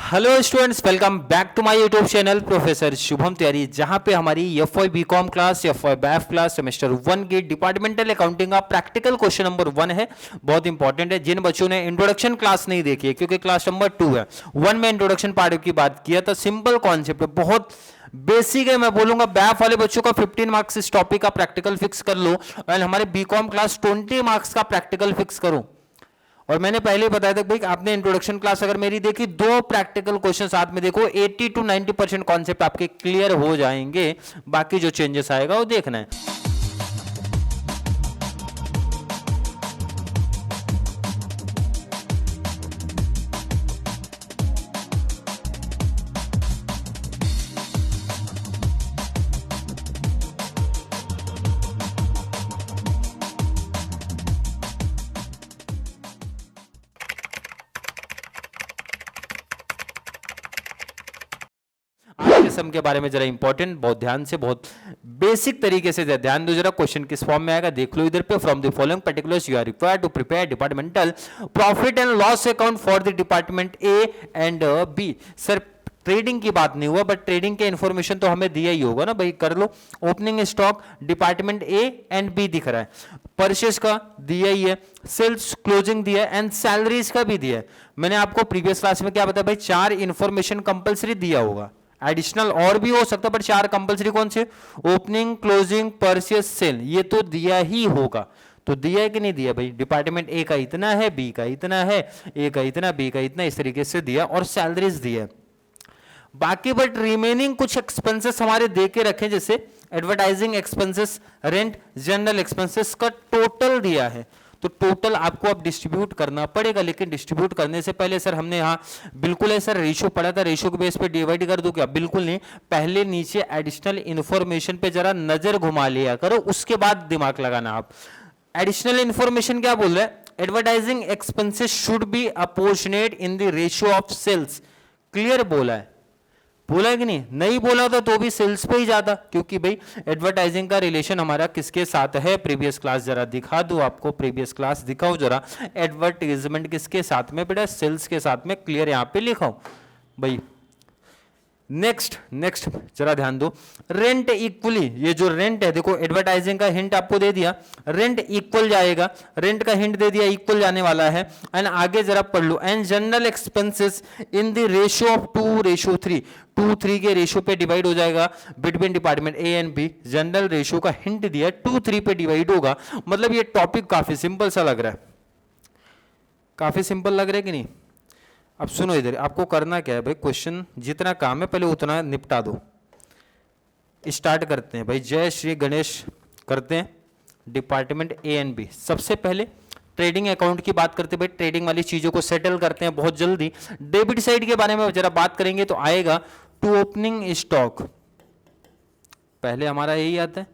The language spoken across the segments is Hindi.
Hello students, welcome back to my YouTube channel professor Shubham Tiwari, जहां पे हमारी FY BCom class, FY BAF class semester 1 की डिपार्टमेंटल अकाउंटिंग का प्रैक्टिकल क्वेश्चन नंबर 1 है। बहुत इंपॉर्टेंट है। जिन बच्चों ने इंट्रोडक्शन क्लास नहीं देखी है, क्योंकि क्लास नंबर 2 है, 1 में इंट्रोडक्शन पार्ट की बात किया था, सिंपल कॉन्सेप्ट है, बहुत बेसिक है। मैं बोलूंगा बैफ वाले बच्चों का 15 मार्क्स इस टॉपिक का प्रैक्टिकल फिक्स कर लो, और हमारे बीकॉम क्लास 20 मार्क्स का प्रैक्टिकल फिक्स करो। और मैंने पहले ही बताया था भाई, आपने इंट्रोडक्शन क्लास अगर मेरी देखी, 2 प्रैक्टिकल क्वेश्चन साथ में देखो, 80 to 90% कॉन्सेप्ट आपके क्लियर हो जाएंगे। बाकी जो चेंजेस आएगा वो देखना है। सम के बारे में जरा इंपॉर्टेंट, बहुत ध्यान से, बहुत बेसिक तरीके से ध्यान दो जरा। क्वेश्चन किस फॉर्म में आएगा देख लो इधर पे। From the following particulars you are required to prepare departmental profit and loss account for the department A and B. Sir trading की बात नहीं हुआ, बट ट्रेडिंग के इंफॉर्मेशन तो हमें दिया ही होगा ना भाई, कर लो। Opening stock department A and B दिख रहा है, परचेस का दिया ही है, सेल्स क्लोजिंग दिया है, एंड सैलरीज का भी दिया है। मैंने आपको प्रीवियस क्लास में क्या बताया भाई, 4 इंफॉर्मेशन कंपलसरी दिया होगा, एडिशनल और भी हो सकता है, बट 4 कंपलसरी कौन से? ओपनिंग, क्लोजिंग, परचेस, सेल, ये तो दिया ही होगा। तो दिया है कि नहीं दिया भाई? डिपार्टमेंट ए का इतना है, बी का इतना है, ए का इतना, बी का इतना, इस तरीके से दिया, और सैलरीज दिया है। बाकी बट रिमेनिंग कुछ एक्सपेंसेस हमारे दे के रखें, जैसे advertising expenses, rent, general expenses का टोटल दिया है। तो टोटल आपको अब डिस्ट्रीब्यूट करना पड़ेगा, लेकिन डिस्ट्रीब्यूट करने से पहले सर हमने यहाँ बिल्कुल है सर रेशियो पढ़ा था, रेशियो के बेस पे डिवाइड कर दूं क्या? बिल्कुल नहीं, पहले नीचे एडिशनल इंफॉर्मेशन पे जरा नजर घुमा लिया करो, उसके बाद दिमाग लगाना आप। एडिशनल इंफॉर्मेशन क्या बोल रहा है? Advertising expenses should be apportionate in the ratio of sales. Clear बोला है? बोला है कि नहीं? नहीं बोला था तो भी सेल्स पे ही जाता, क्योंकि भाई एडवर्टाइजिंग का रिलेशन हमारा किसके साथ है? प्रीवियस क्लास जरा दिखा दो आपको, प्रीवियस क्लास दिखाओ जरा। एडवर्टाइजमेंट किसके साथ में बेटा? सेल्स के साथ में। क्लियर यहां पे लिखाओ भाई। नेक्स्ट जरा ध्यान दो। रेंट इक्वली, ये जो रेंट है देखो, एडवर्टाइजिंग का हिंट आपको दे दिया, रेंट इक्वल जाएगा, रेंट का हिंट दे दिया, इक्वल जाने वाला है। एंड आगे जरा पढ़ लो, and general expenses in the ratio of 2:3, 2:3 के रेशियो पे डिवाइड हो जाएगा between department A and B. General ratio का हिंट दिया, 2:3 पे डिवाइड होगा। मतलब ये टॉपिक काफी सिंपल सा लग रहा है, काफी सिंपल लग रहा है कि नहीं? अब सुनो इधर, आपको करना क्या है भाई, क्वेश्चन जितना काम है पहले उतना निपटा दो। स्टार्ट करते हैं भाई, जय श्री गणेश करते हैं। डिपार्टमेंट ए एंड बी, सबसे पहले ट्रेडिंग अकाउंट की बात करते हैं भाई, ट्रेडिंग वाली चीजों को सेटल करते हैं बहुत जल्दी। डेबिट साइड के बारे में जरा बात करेंगे तो आएगा टू ओपनिंग स्टॉक, पहले हमारा यही आता है।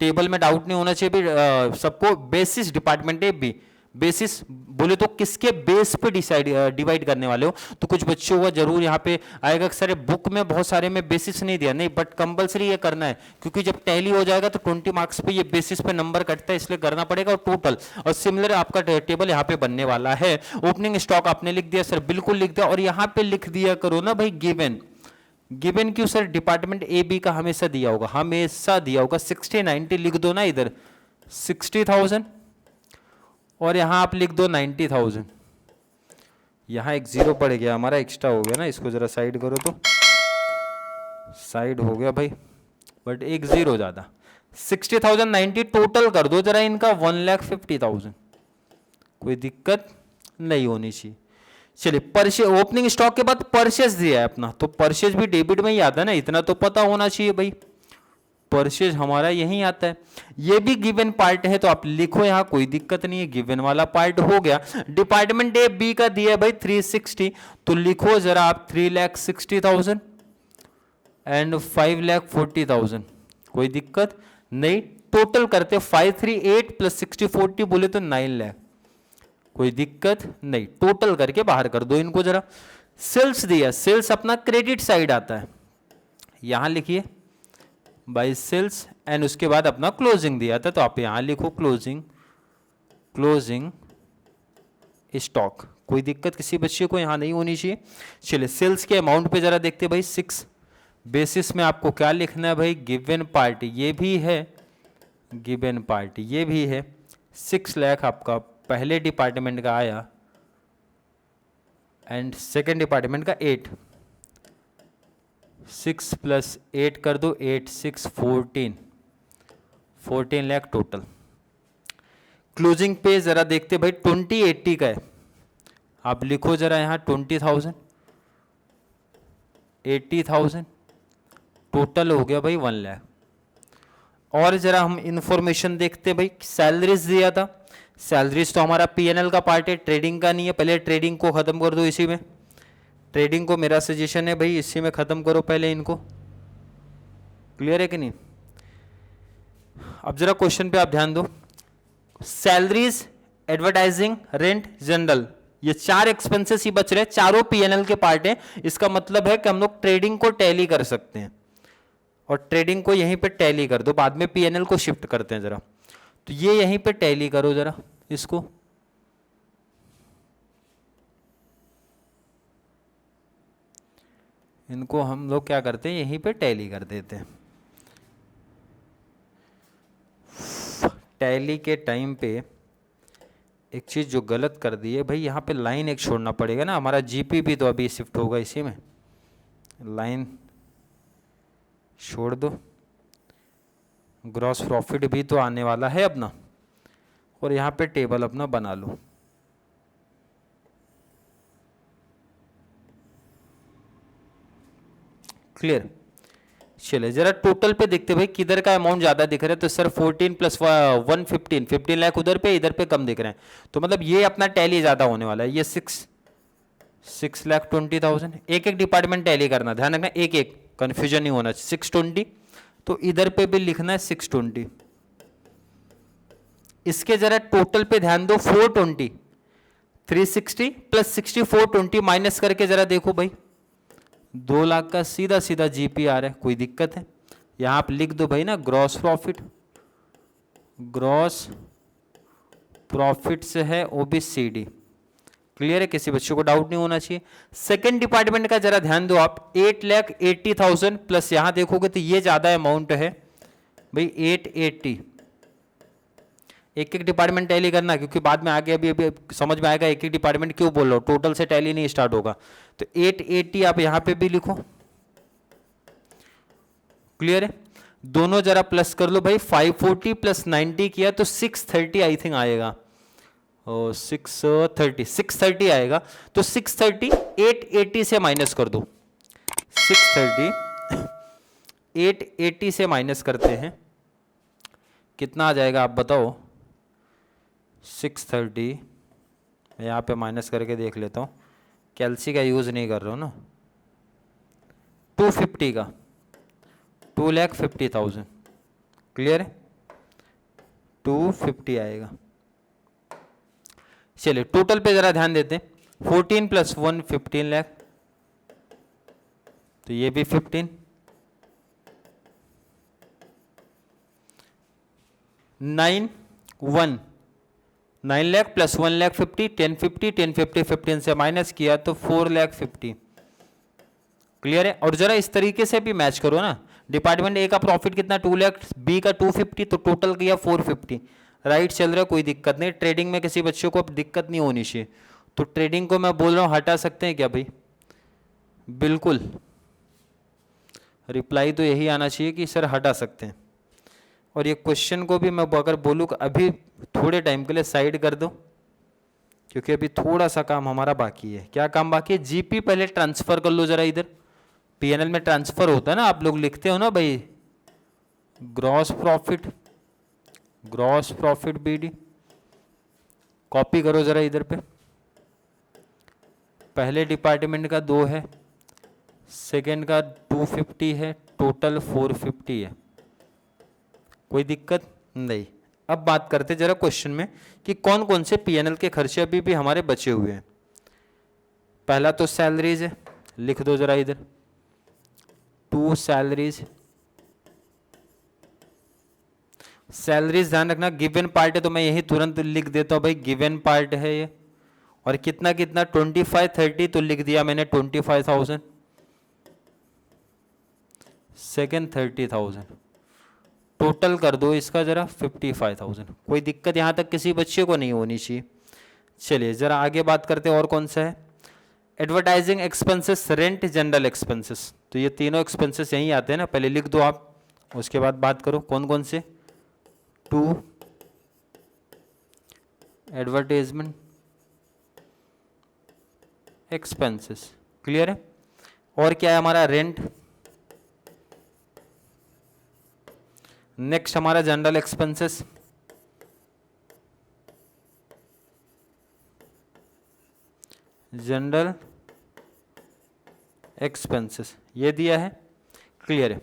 टेबल में डाउट नहीं होना चाहिए भी सबको। Basis department A B, basis बोले तो किसके बेस पे डिवाइड करने वाले हो? तो कुछ बच्चों का जरूर यहाँ पे आएगा सर बुक में बहुत सारे में बेसिस नहीं दिया, नहीं, बट कंपलसरी ये करना है, क्योंकि जब टैली हो जाएगा तो 20 मार्क्स पे ये बेसिस पे नंबर कटता है, इसलिए करना पड़ेगा। और टोटल और सिमिलर आपका टेबल यहाँ पे बनने वाला है। ओपनिंग स्टॉक आपने लिख दिया सर, बिल्कुल लिख दिया, और यहाँ पे लिख दिया करो ना भाई गिवन। गिवन क्यों सर? डिपार्टमेंट ए बी का हमेशा दिया होगा, हमेशा दिया होगा। 60-90 लिख दो ना इधर, 60,000, और यहां आप लिख दो 90,000। यहां एक जीरो पड़ गया हमारा, एक्स्ट्रा हो गया ना, इसको जरा साइड करो तो साइड हो गया भाई, बट एक जीरो ज्यादा। 60,000 90 टोटल कर दो जरा इनका, 1,50,000। कोई दिक्कत नहीं होनी चाहिए। चलिए, परचेज, ओपनिंग स्टॉक के बाद परचेज दिया है अपना, तो परचेज भी डेबिट में ही आता है ना, इतना तो पता होना चाहिए भाई। परचेज हमारा यहीं आता है, ये भी गिवन पार्ट है, तो आप लिखो यहां, कोई दिक्कत नहीं है, गिवन वाला पार्ट हो गया। डिपार्टमेंट ए बी का दिया है भाई 360, तो लिखो जरा आप 3,60,000 एंड 5,40,000। कोई दिक्कत नहीं, टोटल करते 538 प्लस 60-40 बोले तो 9 लाख। कोई दिक्कत नहीं, टोटल करके बाहर कर दो इनको जरा। सेल्स दिया, सेल्स अपना क्रेडिट साइड आता है, यहां लिखिए बाय सेल्स, एंड उसके बाद अपना क्लोजिंग दिया था, तो आप यहां लिखो क्लोजिंग स्टॉक। कोई दिक्कत किसी बच्चे को यहाँ नहीं होनी चाहिए। चलिए सेल्स के अमाउंट पे जरा देखते हैं भाई। 6 बेसिस में आपको क्या लिखना है भाई, गिवन पार्टी ये भी है, गिवन पार्टी ये भी है। 6 लाख आपका पहले डिपार्टमेंट का आया एंड सेकेंड डिपार्टमेंट का 8। 6 + 8 कर दो, 8 6 14 लाख टोटल। क्लोजिंग पे जरा देखते भाई 2080 का है, आप लिखो जरा यहाँ 20,000 80,000 टोटल हो गया भाई 1 लाख। और जरा हम इंफॉर्मेशन देखते भाई, सैलरीज दिया था। सैलरीज तो हमारा पीएनएल का पार्ट है, ट्रेडिंग का नहीं है। पहले ट्रेडिंग को खत्म कर दो इसी में, ट्रेडिंग को मेरा सजेशन है भाई इसी में खत्म करो पहले इनको। क्लियर है कि नहीं? अब जरा क्वेश्चन पे आप ध्यान दो। सैलरीज, एडवर्टाइजिंग, रेंट, जनरल, ये 4 एक्सपेंसेस ही बच रहे हैं, चारों पीएनएल के पार्ट है। इसका मतलब है कि हम लोग ट्रेडिंग को टैली कर सकते हैं और ट्रेडिंग को यहीं पे टैली कर दो, बाद में पीएनएल को शिफ्ट करते हैं जरा। तो ये यहीं पे टैली करो जरा इसको। इनको हम लोग क्या करते हैं, यहीं पे टैली कर देते हैं। टैली के टाइम पे एक चीज़ जो गलत कर दी है भाई, यहाँ पे लाइन एक छोड़ना पड़ेगा ना, हमारा जीपी भी तो अभी शिफ्ट होगा इसी में, लाइन छोड़ दो। ग्रॉस प्रॉफिट भी तो आने वाला है अपना, और यहाँ पे टेबल अपना बना लो। क्लियर? चले जरा टोटल पे देखते भाई किधर का अमाउंट ज्यादा दिख रहा है। तो सर 14 + 1 15 लाख उधर पे, इधर पे कम दिख रहे हैं। तो मतलब ये अपना टैली ज्यादा होने वाला है। ये 6,20,000। एक एक डिपार्टमेंट टैली करना, ध्यान रखना, एक एक कंफ्यूजन नहीं होना। 620 तो इधर पे भी लिखना है 620। इसके जरा टोटल पे ध्यान दो, 420, 360 + 60 420 माइनस करके जरा देखो भाई, 2 लाख का सीधा सीधा जीपी आ रहा है। कोई दिक्कत है? यहां आप लिख दो भाई ना, ग्रॉस प्रॉफिट, ग्रॉस प्रॉफिट से है ओबीसीडी। क्लियर है? किसी बच्चे को डाउट नहीं होना चाहिए। सेकंड डिपार्टमेंट का जरा ध्यान दो आप, 8,80,000 प्लस यहां देखोगे तो ये ज्यादा अमाउंट है भाई, 880। एक एक डिपार्टमेंट टैली करना, क्योंकि बाद में आगे अभी समझ में आएगा एक एक डिपार्टमेंट क्यों बोल रहा हूं, टोटल से टैली नहीं स्टार्ट होगा। तो 880 आप यहां पे भी लिखो। क्लियर है? दोनों जरा प्लस कर लो भाई, 540 + 90 किया तो 630 आई थिंक आएगा, 630 आएगा। तो 630 880 से माइनस कर दो, 630 880 से माइनस करते हैं, कितना आ जाएगा आप बताओ? 630 यहाँ पे माइनस करके देख लेता हूँ, कैलसी का यूज़ नहीं कर रहा हूँ ना। 250 का 2,50,000। क्लियर है? 250 आएगा। चलिए टोटल पे जरा ध्यान देते हैं। 14 + 1 15 लाख, तो ये भी 15। 9 लाख + 1,50,000 1050 1050 15 से माइनस किया तो 4,50,000। क्लियर है? और जरा इस तरीके से भी मैच करो ना, डिपार्टमेंट ए का प्रॉफिट कितना 2 लाख, बी का 250, तो टोटल किया 450। राइट चल रहा है, कोई दिक्कत नहीं। ट्रेडिंग में किसी बच्चों को दिक्कत नहीं होनी चाहिए। तो ट्रेडिंग को मैं बोल रहा हूं हटा सकते हैं क्या भाई? बिल्कुल, रिप्लाई तो यही आना चाहिए कि सर हटा सकते हैं। और ये क्वेश्चन को भी मैं अगर बोलूँ अभी थोड़े टाइम के लिए साइड कर दो, क्योंकि अभी थोड़ा सा काम हमारा बाकी है। क्या काम बाकी है? जीपी पहले ट्रांसफर कर लो जरा इधर, पीएनएल में ट्रांसफर होता है ना, आप लोग लिखते हो ना भाई, ग्रॉस प्रॉफिट बीडी, कॉपी करो जरा इधर पे। पहले डिपार्टमेंट का 2 है, सेकेंड का 250 है, टोटल 450 है। कोई दिक्कत नहीं। अब बात करते जरा क्वेश्चन में कि कौन कौन से पीएनएल के खर्चे अभी भी हमारे बचे हुए हैं। पहला तो सैलरीज है, लिख दो जरा इधर 2 सैलरीज। सैलरीज ध्यान रखना गिवन पार्ट है, तो मैं यही तुरंत लिख देता हूं भाई गिवन पार्ट है ये। और कितना कितना 25 30, तो लिख दिया मैंने 25,000, सेकेंड 30,000, टोटल कर दो इसका जरा 55,000। कोई दिक्कत यहाँ तक किसी बच्चे को नहीं होनी चाहिए। चलिए जरा आगे बात करते हैं, और कौन सा है, advertising expenses, rent, general expenses. तो ये तीनों एक्सपेंसेस यहीं आते हैं ना, पहले लिख दो आप, उसके बाद बात करो कौन कौन से। 2 एडवर्टाइजमेंट एक्सपेंसेस, क्लियर है। और क्या है हमारा, रेंट। नेक्स्ट हमारा जनरल एक्सपेंसेस, जनरल एक्सपेंसेस ये दिया है, क्लियर है।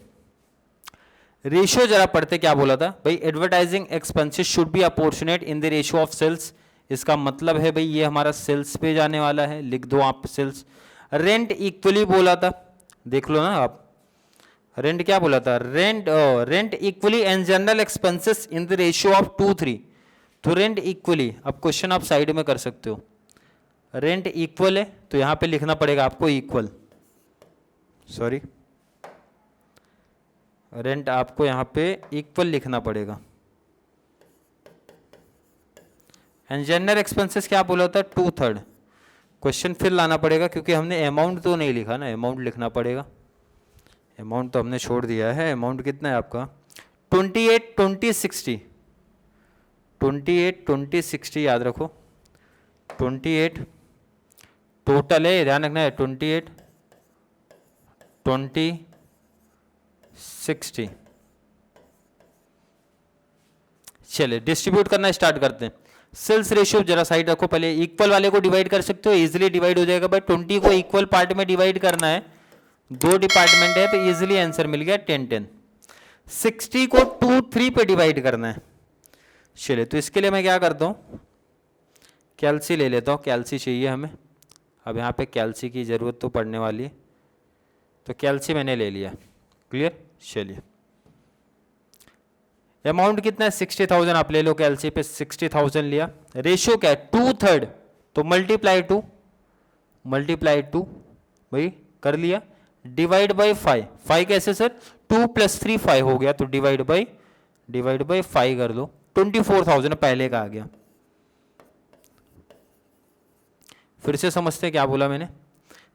रेशियो जरा पढ़ते, क्या बोला था भाई, advertising expenses should be apportionate in the ratio of sales. इसका मतलब है भाई ये हमारा सेल्स पे जाने वाला है, लिख दो आप सेल्स। रेंट इक्वली बोला था, देख लो ना आप, रेंट क्या बोला था, rent equally and general expenses in the ratio of 2:3। तो रेंट इक्वली, अब क्वेश्चन आप साइड में कर सकते हो, रेंट इक्वल है तो यहां पे लिखना पड़ेगा आपको इक्वल, सॉरी रेंट आपको यहां पे इक्वल लिखना पड़ेगा। एंड जनरल एक्सपेंसेस क्या बोला था, 2/3। क्वेश्चन फिर लाना पड़ेगा क्योंकि हमने अमाउंट तो नहीं लिखा ना, अमाउंट लिखना पड़ेगा। अमाउंट तो हमने छोड़ दिया है। अमाउंट कितना है आपका, 28 20 60, 28 20 60 याद रखो। 28 टोटल है, ध्यान रखना है, 28 20 60। चलिए डिस्ट्रीब्यूट करना स्टार्ट करते हैं। सेल्स रेशियो जरा साइड रखो, पहले इक्वल वाले को डिवाइड कर सकते हो, इजीली डिवाइड हो जाएगा भाई। 20 को इक्वल पार्ट में डिवाइड करना है, 2 डिपार्टमेंट है तो इजीली आंसर मिल गया 10 10। 60 को 2 3 पे डिवाइड करना है। चलिए तो इसके लिए मैं क्या करता हूँ, कैल्सी ले लेता हूँ, कैल्सी चाहिए हमें। अब यहाँ पे कैल्सी की ज़रूरत तो पड़ने वाली है, तो कैल्सी मैंने ले लिया, क्लियर। चलिए अमाउंट कितना है, 60,000 आप ले लो, कैल्सी पे 60,000 लिया। रेशियो क्या है, 2/3, तो मल्टीप्लाई 2 भाई कर लिया, डिवाइड बाई 5। 5 कैसे सर, 2 + 3 5 हो गया, तो डिवाइड बाई 5 कर दो। 24,000 पहले का आ गया। फिर से समझते हैं क्या बोला मैंने,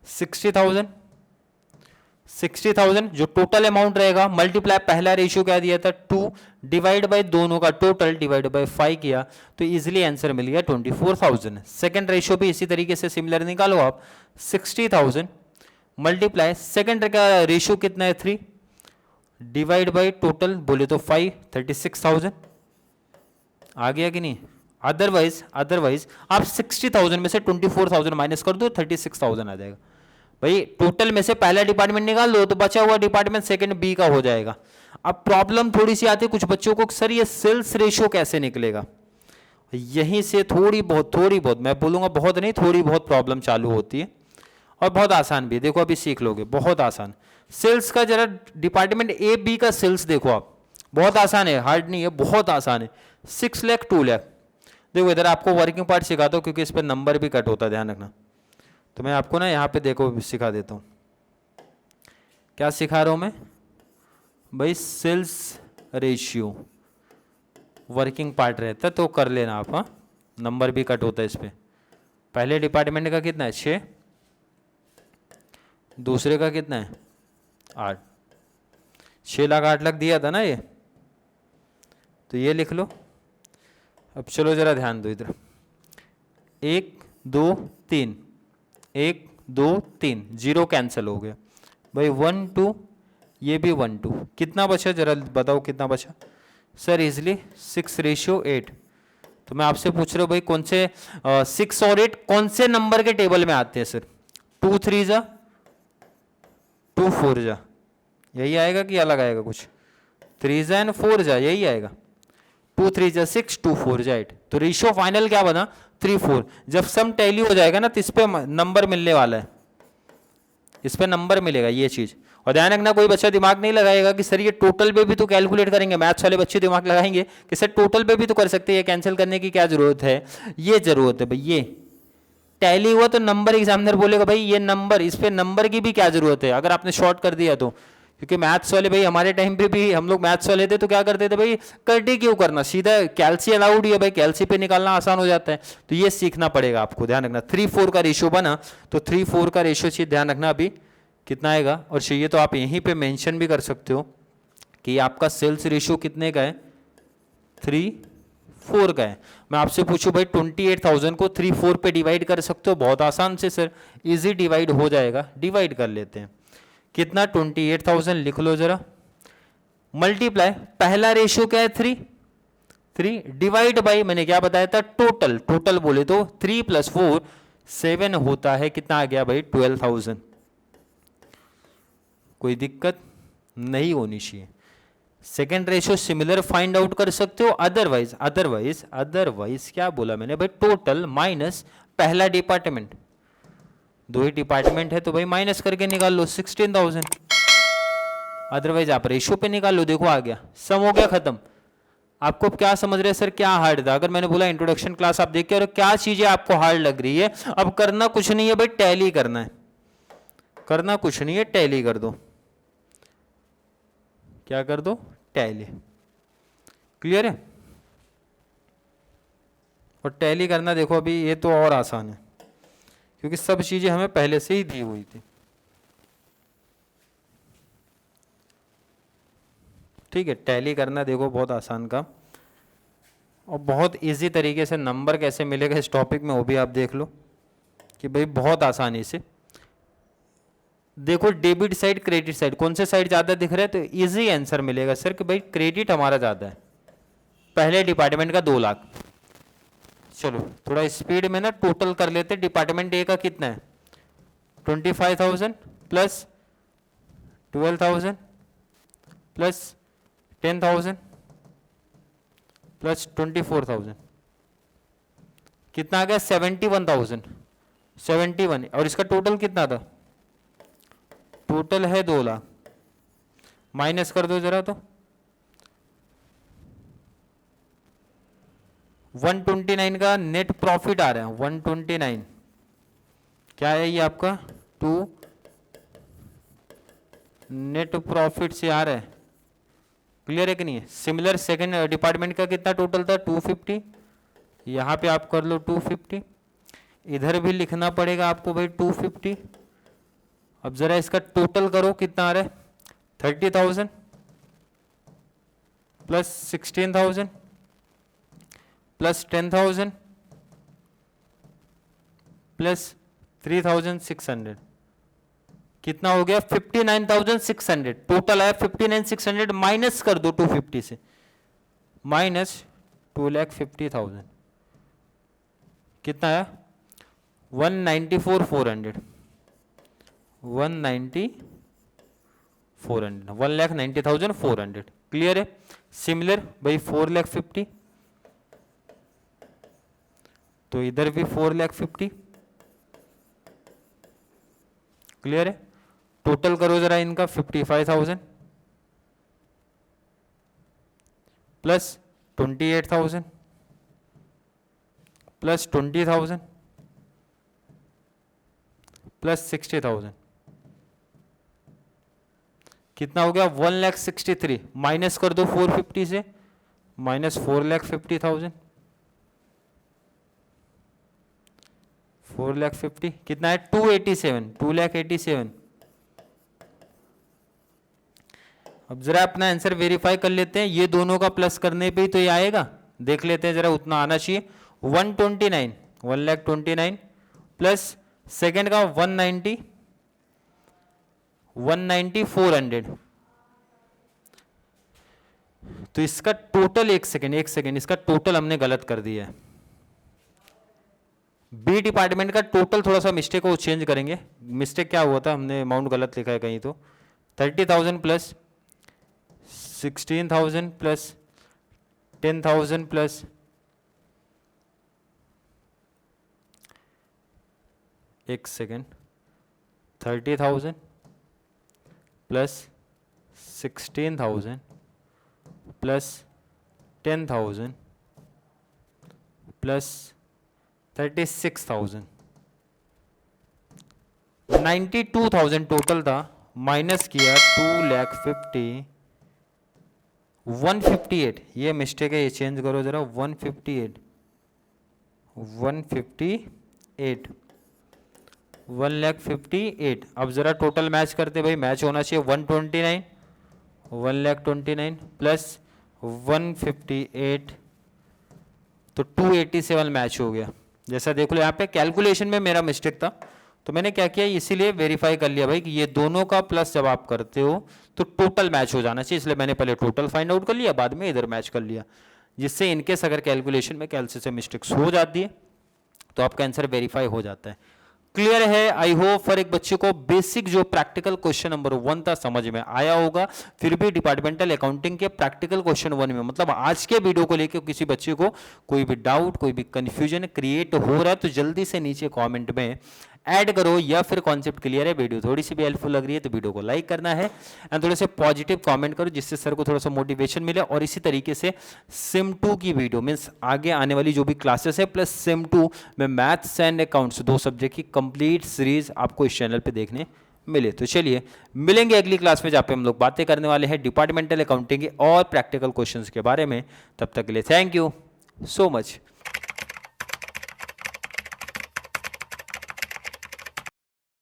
60,000 जो टोटल अमाउंट रहेगा, मल्टीप्लाई पहला रेशियो क्या दिया था 2, डिवाइड बाई दोनों का टोटल, डिवाइड बाई 5 किया, तो इजीली आंसर मिल गया 24,000। सेकंड रेशियो भी इसी तरीके से सिमिलर निकालो आप, 60,000 मल्टीप्लाई सेकंड का रेशियो कितना है 3, डिवाइड बाई टोटल बोले तो 5, 36,000 आ गया कि नहीं। अदरवाइज आप 60,000 में से 24,000 माइनस कर दो, 36,000 आ जाएगा। भाई टोटल में से पहला डिपार्टमेंट निकाल दो तो बचा हुआ डिपार्टमेंट सेकंड बी का हो जाएगा। अब प्रॉब्लम थोड़ी सी आती है कुछ बच्चों को, सर ये सेल्स रेशियो कैसे निकलेगा, यहीं से थोड़ी बहुत मैं बोलूंगा बहुत नहीं, थोड़ी बहुत प्रॉब्लम चालू होती है, और बहुत आसान भी है। देखो अभी सीख लोगे, बहुत आसान। सेल्स का जरा डिपार्टमेंट ए बी का सेल्स देखो आप, बहुत आसान है, हार्ड नहीं है, बहुत आसान है। 6 लाख 2 लाख। देखो इधर आपको वर्किंग पार्ट सिखाता हूँ क्योंकि इस पर नंबर भी कट होता है, ध्यान रखना। तो मैं आपको ना यहाँ पे देखो सिखा देता हूँ, क्या सिखा रहा हूँ मैं भाई, सेल्स रेशियो वर्किंग पार्ट रहता है तो कर लेना आप, हाँ नंबर भी कट होता है इस पर। पहले डिपार्टमेंट का कितना है 6, दूसरे का कितना है 8, 6 लाख 8 लाख दिया था ना ये, तो ये लिख लो। अब चलो जरा ध्यान दो इधर, 1 2 3, 1 2 3, 0 कैंसिल हो गया भाई, 1 2, ये भी 1 2, कितना बचा जरा बताओ कितना बचा सर, इजली 6:8। तो मैं आपसे पूछ रहा हूँ भाई कौन से 6 और 8 कौन से नंबर के टेबल में आते हैं सर, 2 3 जा 2 4 जा, यही आएगा कि अलग आएगा कुछ, 3 जा एंड 4 जा, यही आएगा। 2 3 जा 6, 2 4 जा 8, तो रेशियो फाइनल क्या बना 3 4। जब सम टैली हो जाएगा ना तो इस पे नंबर मिलने वाला है, इस पे नंबर मिलेगा ये चीज। और ध्यान रखना कोई बच्चा दिमाग नहीं लगाएगा कि सर ये टोटल पे भी तो कैलकुलेट करेंगे, मैथ्स वाले बच्चे दिमाग लगाएंगे कि सर टोटल पे भी तो कर सकते हैं, कैंसिल करने की क्या जरूरत है, ये जरूरत है भाई, टैली हुआ तो नंबर एग्जामिनर बोलेगा भाई ये नंबर, इस पे नंबर की भी क्या जरूरत है अगर आपने शॉर्ट कर दिया तो। क्योंकि मैथ्स वाले भाई हमारे टाइम पे भी हम लोग मैथ्स वाले थे तो क्या करते थे भाई, कटी क्यों करना, सीधा कैल्सी अलाउड ही है भाई, कैल्सी पे निकालना आसान हो जाता है। तो ये सीखना पड़ेगा आपको, ध्यान रखना। 3-4 का रेशियो बना तो 3-4 का रेशियो चाहिए, ध्यान रखना अभी कितना आएगा। और चाहिए तो आप यहीं पे मेंशन भी कर सकते हो कि आपका सेल्स रेशियो कितने का है, 3-4 का है। मैं आपसे पूछूं भाई 28,000 को 3-4 पे डिवाइड कर सकते हो, बहुत आसान से सर, इजी डिवाइड हो जाएगा, डिवाइड कर लेते हैं। कितना, 28,000 लिख लो जरा, मल्टीप्लाई, पहला रेशियो क्या है 3 डिवाइड बाई, मैंने क्या बताया था, टोटल, टोटल बोले तो 3 + 4 7 होता है, कितना आ गया भाई 12,000। कोई दिक्कत नहीं होनी चाहिए। Second ratio similar find out कर सकते हो, अदरवाइज क्या बोला मैंने भाई, टोटल माइनस पहला डिपार्टमेंट, 2 ही डिपार्टमेंट है तो भाई माइनस करके निकाल लो 16,000। अदरवाइज आप रेशियो पे निकाल लो, देखो आ गया, सम हो गया खत्म। आपको क्या समझ रहे हैं सर, क्या हार्ड था? अगर मैंने बोला इंट्रोडक्शन क्लास आप देख के और क्या चीजें आपको हार्ड लग रही है, अब करना कुछ नहीं है भाई, टैली करना है, करना कुछ नहीं है, टैली कर दो। क्या कर दो, टैली। क्लियर है? और टैली करना देखो अभी ये तो और आसान है क्योंकि सब चीजें हमें पहले से ही दी हुई थी। ठीक है, टैली करना देखो बहुत आसान काम, और बहुत इजी तरीके से नंबर कैसे मिलेगा इस टॉपिक में वो भी आप देख लो कि भाई बहुत आसानी से। देखो डेबिट साइड क्रेडिट साइड कौन से साइड ज़्यादा दिख रहा है, तो इजी आंसर मिलेगा सर कि भाई क्रेडिट हमारा ज़्यादा है, पहले डिपार्टमेंट का 2 लाख। चलो थोड़ा स्पीड में ना टोटल कर लेते, डिपार्टमेंट ए का कितना है 25,000 प्लस 12,000 प्लस 10,000 प्लस 24,000, कितना आ गया 71,000, 71। और इसका टोटल कितना था, टोटल है 2 लाख, माइनस कर दो जरा तो 129 का नेट प्रॉफिट आ रहा है, 129 क्या है ये आपका 2 नेट प्रॉफिट से आ रहा है। क्लियर है कि नहीं है? सिमिलर सेकंड डिपार्टमेंट का कितना टोटल था 250, यहां पे आप कर लो 250, इधर भी लिखना पड़ेगा आपको भाई 250। अब जरा इसका टोटल करो कितना आ रहा है 30,000 प्लस 16,000 प्लस 10,000 प्लस 3,600, कितना हो गया 59,600। टोटल आया 59,600, माइनस कर दो 250 से, माइनस 2,50,000, कितना आया 1,94,400, 1,90,400। क्लियर है? सिमिलर भाई 4,50,000, तो इधर भी 4,50,000। क्लियर है? टोटल करो जरा इनका 55,000 प्लस 28,000 प्लस 20,000 प्लस 60,000, कितना हो गया 1,63,000, माइनस कर दो 450 से, माइनस 4,50,000, 4,50,000 कितना है 2,87,000। अब जरा अपना आंसर वेरीफाई कर लेते हैं, ये दोनों का प्लस करने पे ही तो ये आएगा, देख लेते हैं जरा, उतना आना चाहिए। 129 1,29,000 प्लस सेकेंड का 190,400, तो इसका टोटल एक सेकेंड इसका टोटल हमने गलत कर दिया है। बी डिपार्टमेंट का टोटल थोड़ा सा मिस्टेक को चेंज करेंगे, मिस्टेक क्या हुआ था, हमने अमाउंट गलत लिखा है कहीं, तो 30,000 प्लस 16,000 प्लस 10,000 प्लस एक second 30,000 plus 16,000 plus 10,000 plus 36,000, 92,000 total था, माइनस किया 2,50,000 158, ये मिस्टेक है, ये चेंज करो जरा, 158 1,58,000। अब जरा टोटल मैच करते भाई, मैच होना चाहिए 129 1,29,000 प्लस 158 तो 287 मैच हो गया। जैसा देख लो यहाँ पे कैलकुलेशन में मेरा मिस्टेक था, तो मैंने क्या किया, इसीलिए वेरीफाई कर लिया भाई कि ये दोनों का प्लस जब आप करते हो तो टोटल मैच हो जाना चाहिए, इसलिए मैंने पहले टोटल फाइंड आउट कर लिया, बाद में इधर मैच कर लिया, जिससे इनकेस अगर कैलकुलेशन में कैलसी से मिस्टेक्स हो जाती है तो आपका आंसर वेरीफाई हो जाता है। क्लियर है? आई होप फॉर एक बच्चे को बेसिक जो प्रैक्टिकल क्वेश्चन नंबर 1 था समझ में आया होगा। फिर भी डिपार्टमेंटल अकाउंटिंग के प्रैक्टिकल क्वेश्चन 1 में मतलब आज के वीडियो को लेकर किसी बच्चे को कोई भी डाउट, कोई भी कंफ्यूजन क्रिएट हो रहा है तो जल्दी से नीचे कमेंट में ऐड करो, या फिर कॉन्सेप्ट क्लियर है, वीडियो थोड़ी सी भी हेल्पफुल लग रही है तो वीडियो को लाइक करना है एंड थोड़े से पॉजिटिव कमेंट करो, जिससे सर को थोड़ा सा मोटिवेशन मिले। और इसी तरीके से सिम 2 की वीडियो मीन्स आगे आने वाली जो भी क्लासेस है प्लस सिम 2 में मैथ्स एंड अकाउंट्स 2 सब्जेक्ट की कंप्लीट सीरीज आपको इस चैनल पे देखने मिले। तो चलिए मिलेंगे अगली क्लास में, जहाँ पे हम लोग बातें करने वाले हैं डिपार्टमेंटल अकाउंटिंग और प्रैक्टिकल क्वेश्चंस के बारे में। तब तक के लिए थैंक यू सो मच।